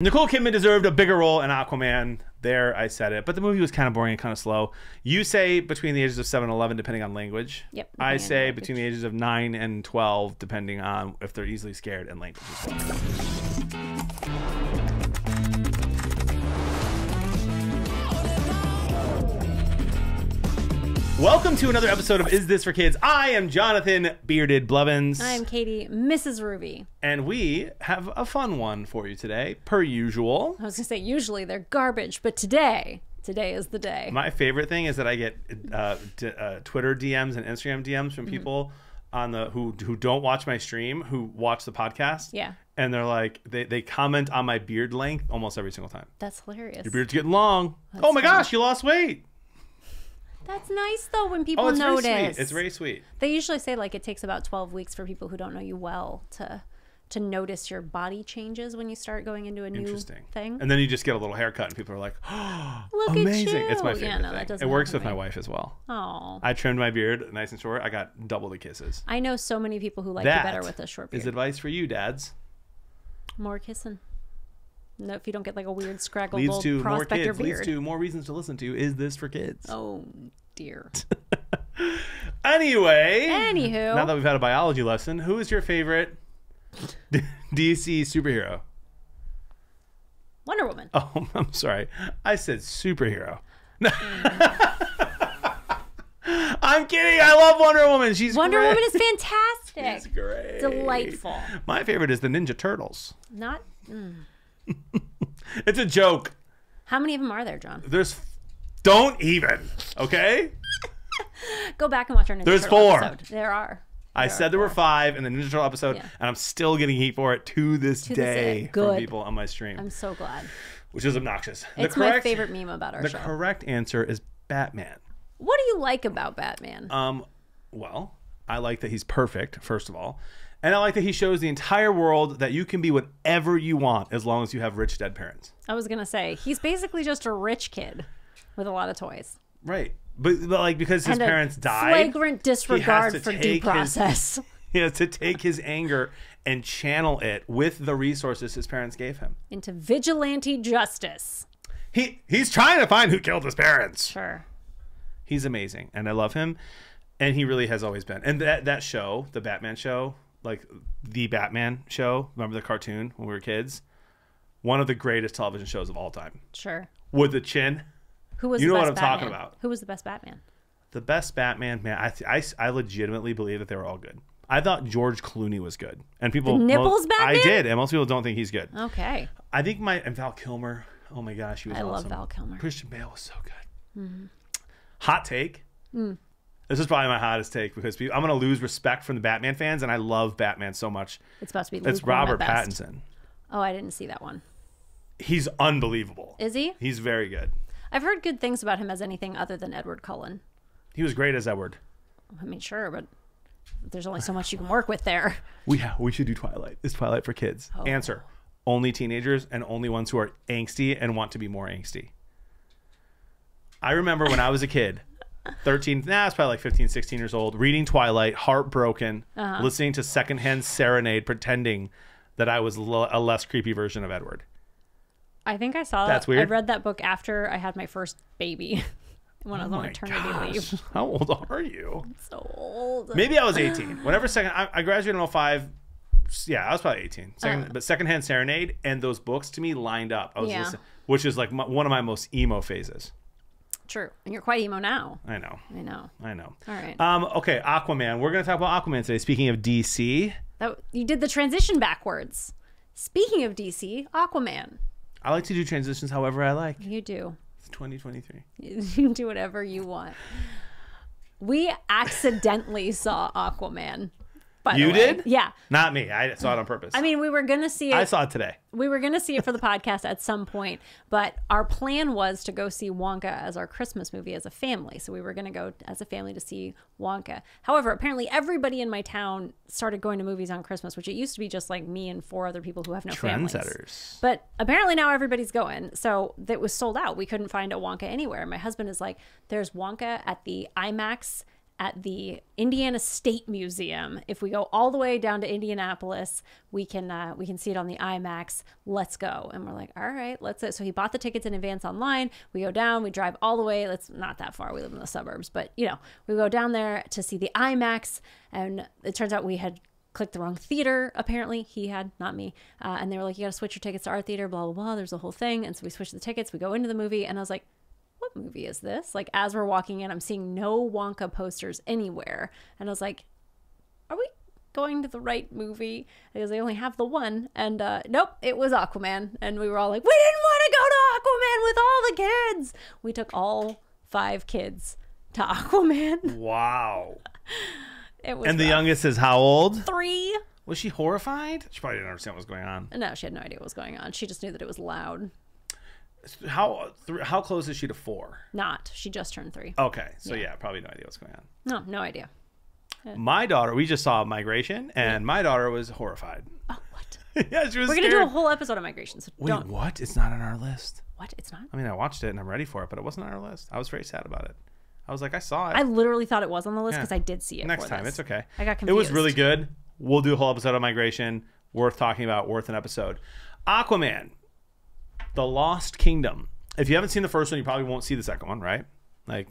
Nicole Kidman deserved a bigger role in Aquaman. There, I said it. But the movie was kind of boring and kind of slow. You say between the ages of 7 and 11, depending on language. Yep. I say between the ages of 9 and 12, depending on if they're easily scared and language as well. Welcome to another episode of Is This for Kids? I am Jonathan Bearded Blevins. I'm Katie, MrsRuvi. And we have a fun one for you today, per usual. I was going to say, usually they're garbage, but today is the day. My favorite thing is that I get Twitter DMs and Instagram DMs from people on the who don't watch my stream, who watch the podcast. Yeah. And they're like, they comment on my beard length almost every single time. That's hilarious. Your beard's getting long. That's oh my funny. gosh, you lost weight. That's nice, though, when people It's notice. very sweet. It's very sweet. They usually say, like, it takes about 12 weeks for people who don't know you well to notice your body changes when you start going into a new thing. And then you just get a little haircut, and people are like, oh, Look amazing. at you. It's my favorite Yeah, no, thing. that doesn't It works happen with my to me. wife as well. Oh. I trimmed my beard nice and short. I got double the kisses. I know so many people who like you better with a short beard. Is advice for you, dads. More kissing. No, if you don't get like a weird scraggled Leads old to more prospector kids. beard. Leads to more reasons to listen to Is This for Kids? Oh, dear. Anyway. Anywho. Now that we've had a biology lesson, who is your favorite DC superhero? Wonder Woman. Oh, I'm sorry. I said superhero. I'm kidding. I love Wonder Woman. She's Wonder great. Woman is fantastic. She's great. Delightful. My favorite is the Ninja Turtles. Not. It's a joke. How many of them are there, John? Don't even. Okay? Go back and watch our Ninja There's Turtle 4. episode. There are. I said there were 5 in the Ninja Turtle episode, and I'm still getting heat for it to this day from people on my stream. I'm so glad. Which is obnoxious. It's my favorite meme about our show. The correct answer is Batman. What do you like about Batman? Well, I like that he's perfect, first of all. And I like that he shows the entire world that you can be whatever you want as long as you have rich dead parents. I was going to say, he's basically just a rich kid with a lot of toys. Right. But like, because his parents died. Flagrant disregard for due process. He has to take his anger and channel it with the resources his parents gave him. Into vigilante justice. He's trying to find who killed his parents. Sure. He's amazing. And I love him. And he really has always been. And that show, the Batman show, like the Batman show, remember the cartoon when we were kids? One of the greatest television shows of all time. Sure. With the chin. Who was you the know best what I'm Batman? talking about. Who was the best Batman? The best Batman, man, I legitimately believe that they were all good. I thought George Clooney was good. And people... The Nipples Batman? I did, and most people don't think he's good. Okay. I think and Val Kilmer, oh my gosh, he was awesome. I love Val Kilmer. Christian Bale was so good. Hot take. This is probably my hottest take because I'm going to lose respect from the Batman fans, and I love Batman so much. It's supposed to be It's Robert Pattinson. Oh, I didn't see that one. He's unbelievable. Is he? He's very good. I've heard good things about him as anything other than Edward Cullen. He was great as Edward. I mean, sure, but there's only so much you can work with there. We should do Twilight. Is Twilight for kids? Oh. Answer. Only teenagers and only ones who are angsty and want to be more angsty. I remember when I was a kid, 13, it's probably like 15, 16 years old, reading Twilight, heartbroken, listening to Secondhand Serenade, pretending that I was a less creepy version of Edward. I think I saw That's that. weird. I read that book after I had my first baby when I was on maternity leave. How old are you? I'm so old. Maybe I was 18. Whenever I graduated in 05. Yeah, I was probably 18. But Secondhand Serenade and those books to me lined up. I was listening, which is like one of my most emo phases. True. And you're quite emo now. I know. All right. Okay, Aquaman. We're going to talk about Aquaman today. Speaking of DC. You did the transition backwards. Speaking of DC, Aquaman. I like to do transitions however I like. You do. It's 2023. You can do whatever you want. We accidentally saw Aquaman. You did? Yeah. Not me. I saw it on purpose. I mean, we were going to see it. I saw it today. We were going to see it for the podcast at some point, but our plan was to go see Wonka as our Christmas movie as a family. So we were going to go as a family to see Wonka. However, apparently everybody in my town started going to movies on Christmas, which it used to be just like me and 4 other people who have no families. Trendsetters. But apparently now everybody's going. So that was sold out. We couldn't find a Wonka anywhere. My husband is like, there's Wonka at the IMAX at the Indiana State Museum. If we go all the way down to Indianapolis, we can see it on the IMAX. Let's go. And we're like, all right, let's. So he bought the tickets in advance online. We go down, we drive all the way. It's not that far. We live in the suburbs, but you know, we go down there to see the IMAX. And it turns out we had clicked the wrong theater. Apparently he had, not me. And they were like, you got to switch your tickets to our theater, blah, blah, blah. There's a whole thing. And so we switched the tickets. We go into the movie and I was like, what movie is this? Like, as we're walking in, I'm seeing no Wonka posters anywhere. And I was like, are we going to the right movie? Because they only have the one. And nope, it was Aquaman. And we were all like, we didn't want to go to Aquaman with all the kids. We took all 5 kids to Aquaman. Wow. It was and the rough. youngest is how old? 3. Was she horrified? She probably didn't understand what was going on. No, she had no idea what was going on. She just knew that it was loud. How close is she to 4? Not. She just turned 3. Okay. So yeah, probably no idea what's going on. No idea. My daughter, we just saw Migration, and my daughter was horrified. Oh, what? Yeah, she was We're going to do a whole episode on Migration, so Wait, don't. what? It's not on our list. What? It's not? I mean, I watched it and I'm ready for it, but it wasn't on our list. I was very sad about it. I was like, I saw it. I literally thought it was on the list because I did see it. Next for time, this. it's okay. I got confused. It was really good. We'll do a whole episode on Migration. Worth talking about. Worth an episode. Aquaman, The Lost Kingdom. If you haven't seen the first one, you probably won't see the second one, right? Like,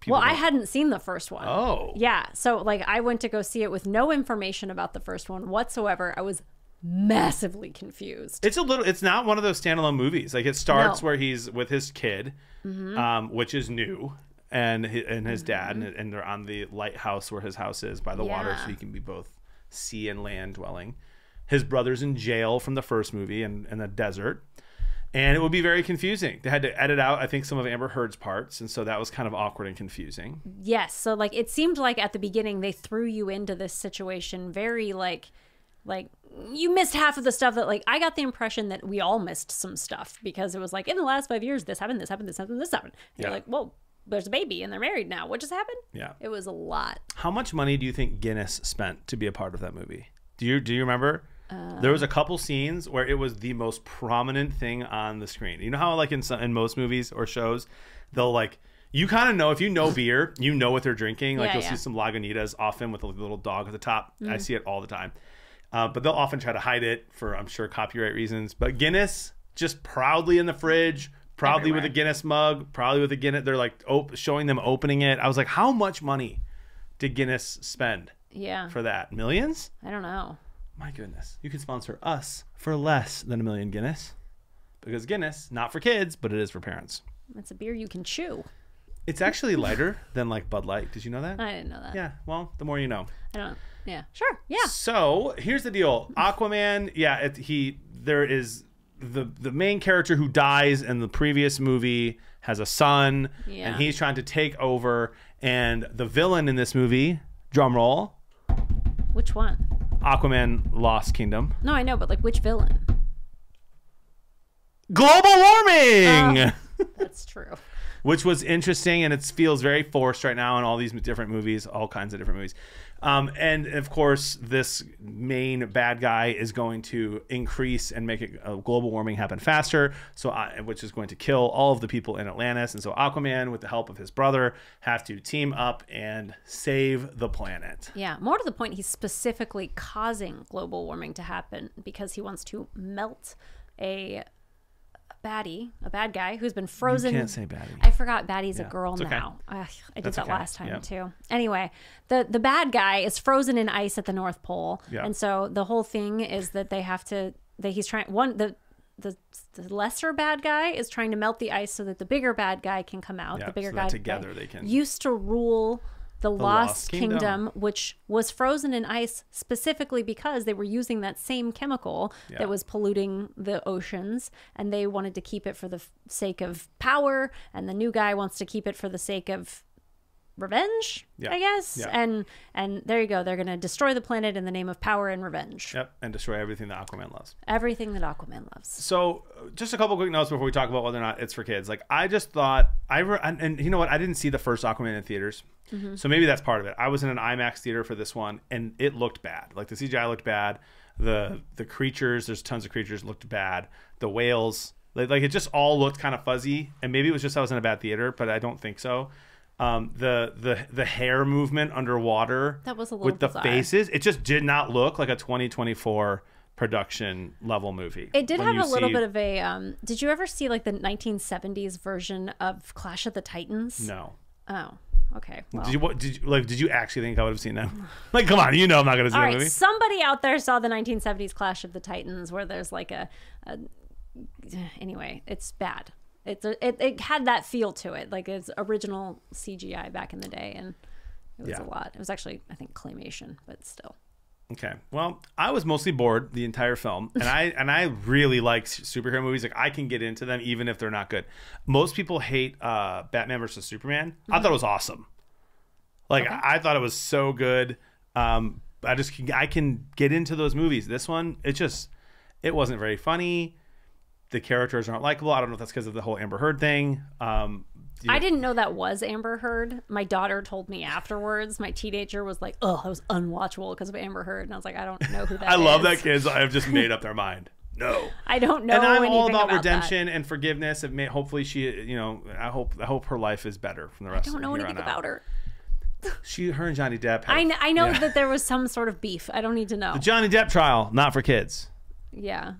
well, I hadn't seen the first one. Oh. Yeah. So, like, I went to go see it with no information about the first one whatsoever. I was massively confused. It's not one of those standalone movies. Like, it starts where he's with his kid, which is new, and his dad, and they're on the lighthouse where his house is by the water, so he can be both sea and land dwelling. His brother's in jail from the first movie in the desert. And it would be very confusing. They had to edit out, I think, some of Amber Heard's parts. And so that was kind of awkward and confusing. Yes. So, like, it seemed like at the beginning they threw you into this situation very, like you missed half of the stuff that, like, I got the impression that we all missed some stuff. Because it was like, in the last 5 years, this happened, this happened, this happened, this happened. And you're like, well, there's a baby and they're married now. What just happened? Yeah. It was a lot. How much money do you think Guinness spent to be a part of that movie? Do you remember? There was a couple scenes where it was the most prominent thing on the screen. You know how, like, in most movies or shows, they'll, like, you kind of know, if you know beer, you know what they're drinking. Like, you'll see some Lagunitas often with a little dog at the top. I see it all the time. But they'll often try to hide it for, I'm sure, copyright reasons. But Guinness, just proudly in the fridge, proudly with a Guinness mug, proudly with a Guinness. They're, like, showing them opening it. I was like, how much money did Guinness spend for that? Millions? I don't know. My goodness. You can sponsor us for less than $1 million Guinness. Because Guinness, not for kids, but it is for parents. It's a beer you can chew. It's actually lighter than, like, Bud Light. Did you know that? I didn't know that. Yeah. Well, the more you know. I don't. Yeah. Sure. Yeah. So here's the deal. Aquaman. Yeah. There is the main character who dies in the previous movie has a son, and he's trying to take over. And the villain in this movie, drum roll. Which one? Aquaman Lost Kingdom. No, I know, but, like, which villain? Global warming! That's true. Which was interesting, and it feels very forced right now in all these different movies, all kinds of different movies. And, of course, this main bad guy is going to increase and make global warming happen faster, which is going to kill all of the people in Atlantis. And so Aquaman, with the help of his brother, have to team up and save the planet. Yeah. More to the point, he's specifically causing global warming to happen because he wants to melt a bad guy who's been frozen. You can't say baddie. I forgot baddie's a girl now. Okay. I did that last time too. Anyway, the bad guy is frozen in ice at the North Pole, and so the whole thing is that he's trying the lesser bad guy is trying to melt the ice so that the bigger bad guy can come out. The bigger guy together they can used to rule the Lost Kingdom, which was frozen in ice specifically because they were using that same chemical that was polluting the oceans, and they wanted to keep it for the sake of power, and the new guy wants to keep it for the sake of revenge, I guess. And there you go. They're going to destroy the planet in the name of power and revenge. Yep, and destroy everything that Aquaman loves. Everything that Aquaman loves. So, just a couple quick notes before we talk about whether or not it's for kids. Like, I just thought, and you know what? I didn't see the first Aquaman in theaters. So maybe that's part of it. I was in an IMAX theater for this one, and it looked bad. Like, the CGI looked bad. The creatures, there's tons of creatures, looked bad. The whales, like it just all looked kind of fuzzy. And maybe it was just I was in a bad theater, but I don't think so. The hair movement underwater. That was a little with the bizarre. faces. It just did not look like a 2024 production level movie. It did have a little bit of a. Did you ever see like the 1970s version of Clash of the Titans? No. Oh, okay. Well. Did you actually think I would have seen that? Like, come on, you know I'm not going to see All that right, movie. somebody out there saw the 1970s Clash of the Titans, where there's like a anyway, it's bad. It had that feel to it, like it's original CGI back in the day, and it was a lot. It was actually, I think, claymation, but still. Okay. Well, I was mostly bored the entire film, and I really like superhero movies. Like, I can get into them even if they're not good. Most people hate Batman versus Superman. Mm-hmm. I thought it was awesome. Like, okay. I thought it was so good. I can get into those movies. This one, it wasn't very funny. The characters aren't likable. I don't know if that's because of the whole Amber Heard thing. I didn't know that was Amber Heard. My daughter told me afterwards. My teenager was like, "Oh, that was unwatchable because of Amber Heard," and I was like, "I don't know who that is." I love that kids have just made up their mind. No, I don't know. And I'm anything all about redemption that. And forgiveness. Hopefully, she, I hope her life is better from the rest. I don't know anything about her. Her and Johnny Depp. I know that there was some sort of beef. I don't need to know. The Johnny Depp trial, not for kids. Yeah.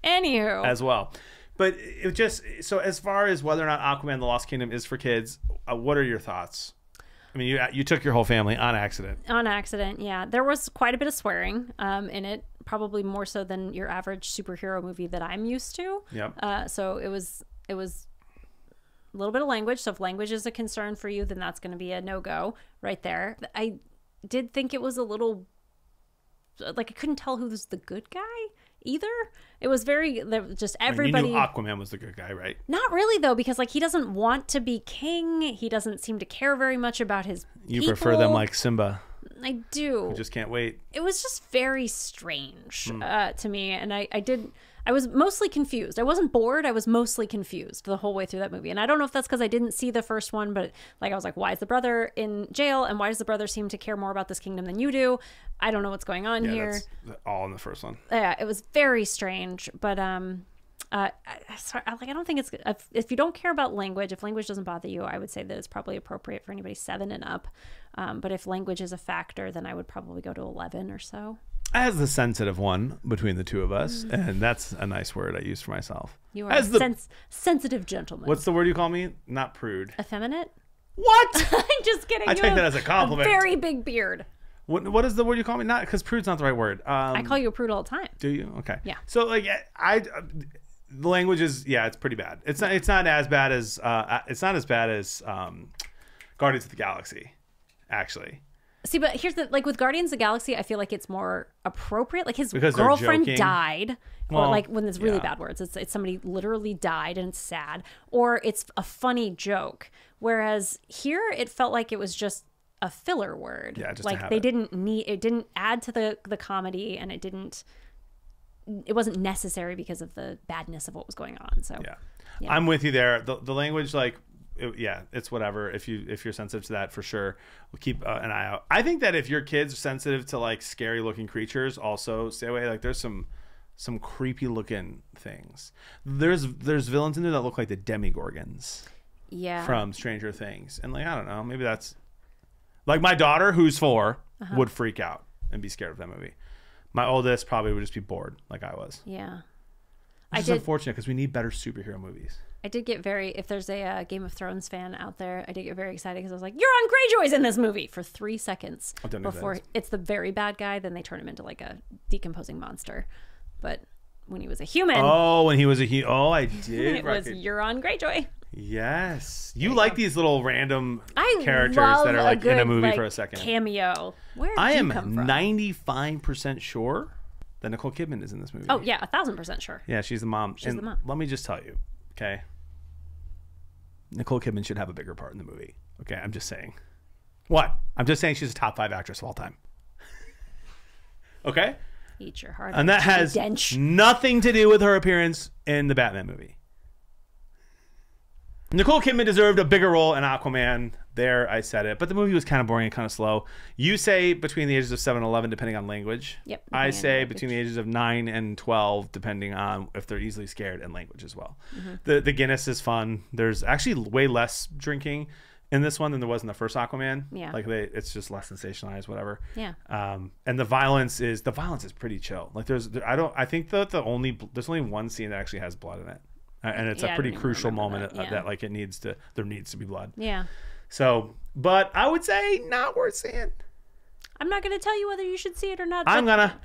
Anywho, as well. But it just, so as far as whether or not Aquaman: The Lost Kingdom is for kids, what are your thoughts? I mean, you took your whole family on accident. On accident, yeah. There was quite a bit of swearing in it, probably more so than your average superhero movie that I'm used to. Yep. So it was a little bit of language. So if language is a concern for you, then that's going to be a no-go right there. I did think it was a little, like, I couldn't tell who was the good guy either. It was very just everybody. You knew Aquaman was the good guy, right? Not really, though, because like he doesn't want to be king. He doesn't seem to care very much about his people. You prefer them like Simba. I do. You just can't wait. It was just very strange to me, and I was mostly confused. I wasn't bored. I was mostly confused the whole way through that movie. And I don't know if that's because I didn't see the first one, but like I was like, why is the brother in jail? And why does the brother seem to care more about this kingdom than you do? I don't know what's going on here. That's all in the first one. Yeah, it was very strange. But I don't think it's, if you don't care about language, if language doesn't bother you, I would say that it's probably appropriate for anybody 7 and up. But if language is a factor, then I would probably go to 11 or so. As the sensitive one between the two of us, and that's a nice word I use for myself. You are a sensitive gentleman. What's the word you call me? Not prude. Effeminate? What? I'm just kidding. I take that as a compliment. A very big beard. What is the word you call me? Not because prude's not the right word. I call you a prude all the time. Do you? Okay. Yeah. So like the language is it's pretty bad. It's not as bad as Guardians of the Galaxy, actually. See, but here's the, like with Guardians of the Galaxy, I feel like it's more appropriate. Like his girlfriend died, or like when there's really bad words, it's somebody literally died and it's sad, or it's a funny joke. Whereas here, it felt like it was just a filler word. Yeah, just like they didn't need it, didn't add to the comedy, and it wasn't necessary because of the badness of what was going on. So yeah. I'm with you there. The language, like. It's whatever. If you're sensitive to that, for sure, we'll keep an eye out. I think that if your kids are sensitive to like scary looking creatures, also stay away. Like there's some creepy looking things. There's villains in there that look like the Demigorgons. Yeah. From Stranger Things, and like I don't know, maybe that's like my daughter, who's 4, would freak out and be scared of that movie. My oldest probably would just be bored, like I was. Yeah. It's unfortunate because we need better superhero movies. I did get if there's a Game of Thrones fan out there, I did get very excited because I was like, Euron Greyjoy's in this movie for 3 seconds before it's the very bad guy. Then they turn him into like a decomposing monster. But when he was a human. Oh, when he was a I did. It was Euron Greyjoy. Yes. You like these little random characters that are like in a movie for a second. Cameo. Where did you come from? I am 95% sure that Nicole Kidman is in this movie. Oh, yeah. 1,000% sure. Yeah, she's the mom. She's the mom. Let me just tell you. Okay. Nicole Kidman should have a bigger part in the movie. Okay, I'm just saying. What? I'm just saying she's a top 5 actress of all time. Okay? Eat your heart. And that has nothing to do with her appearance in the Batman movie. Nicole Kidman deserved a bigger role in Aquaman. There, I said it. But the movie was kind of boring and kind of slow. You say between the ages of 7 and 11, depending on language. Yep. I say between the ages of 9 and 12, depending on if they're easily scared, and language as well. The Guinness is fun. There's actually way less drinking in this one than there was in the first Aquaman. Yeah. Like it's just less sensationalized, whatever. Yeah. And the violence is pretty chill. Like I think that there's only one scene that actually has blood in it. And it's a pretty crucial moment that like there needs to be blood. Yeah. So, but I would say not worth seeing. I'm not going to tell you whether you should see it or not.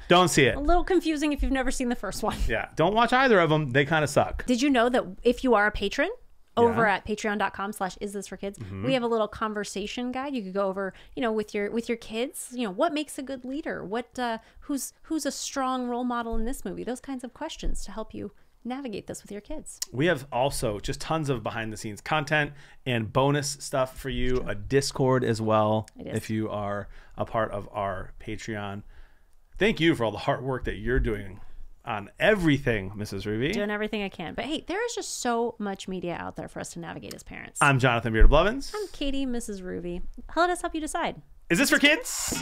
Don't see it. A little confusing if you've never seen the first one. Yeah. Don't watch either of them. They kind of suck. Did you know that if you are a patron over at patreon.com/isthisforkids, we have a little conversation guide. You could go over, with your kids, what makes a good leader? What, who's a strong role model in this movie? Those kinds of questions to help you navigate this with your kids. We have also just tons of behind the scenes content and bonus stuff for you, a Discord as well if you are a part of our Patreon. Thank you for all the hard work that you're doing on everything, Mrs. Ruvi. Doing everything I can. But hey, there is just so much media out there for us to navigate as parents. I'm Jonathan Beard of Blevins. I'm Katie, Mrs. Ruvi. Let us help you decide. Is this for kids?